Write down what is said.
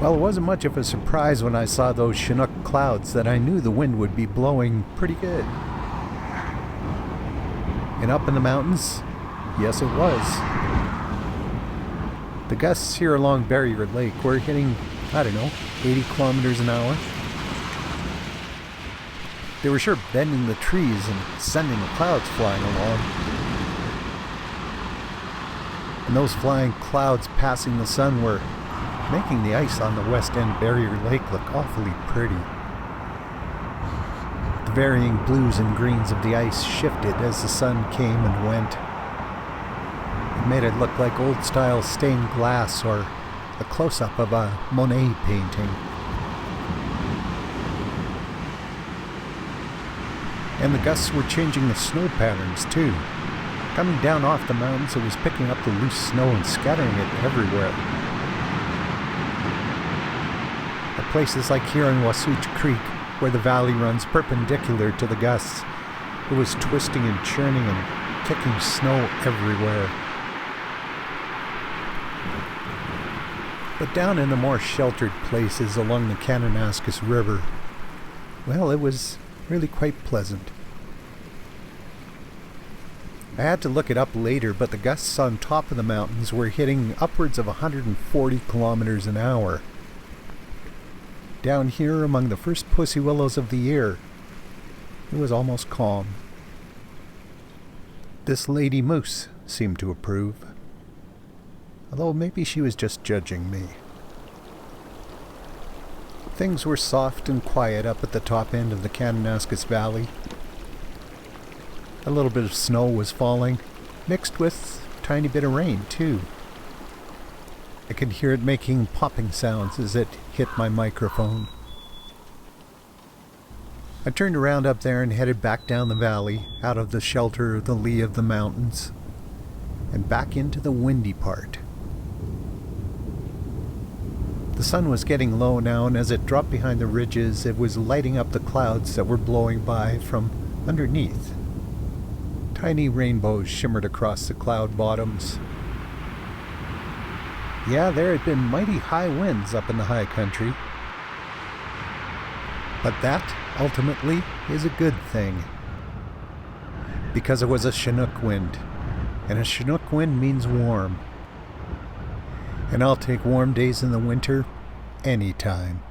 Well, it wasn't much of a surprise when I saw those Chinook clouds that I knew the wind would be blowing pretty good. And up in the mountains, yes it was. The gusts here along Barrier Lake were hitting, 80 kilometers an hour. They were sure bending the trees and sending the clouds flying along. And those flying clouds passing the sun were making the ice on the west end Barrier Lake look awfully pretty. The varying blues and greens of the ice shifted as the sun came and went. It made it look like old-style stained glass or a close-up of a Monet painting. And the gusts were changing the snow patterns too. Coming down off the mountains, it was picking up the loose snow and scattering it everywhere. At places like here in Wasatch Creek, where the valley runs perpendicular to the gusts, it was twisting and churning and kicking snow everywhere. But down in the more sheltered places along the Kananaskis River, well, it was really quite pleasant. I had to look it up later, but the gusts on top of the mountains were hitting upwards of 140 kilometers an hour. Down here among the first pussy willows of the year, it was almost calm. This lady moose seemed to approve, although maybe she was just judging me. Things were soft and quiet up at the top end of the Kananaskis Valley. A little bit of snow was falling, mixed with a tiny bit of rain, too. I could hear it making popping sounds as it hit my microphone. I turned around up there and headed back down the valley, out of the shelter of the lee of the mountains, and back into the windy part. The sun was getting low now, and as it dropped behind the ridges, it was lighting up the clouds that were blowing by from underneath. Tiny rainbows shimmered across the cloud bottoms. Yeah, there had been mighty high winds up in the high country. But that, ultimately, is a good thing. Because it was a Chinook wind, and a Chinook wind means warm. And I'll take warm days in the winter anytime.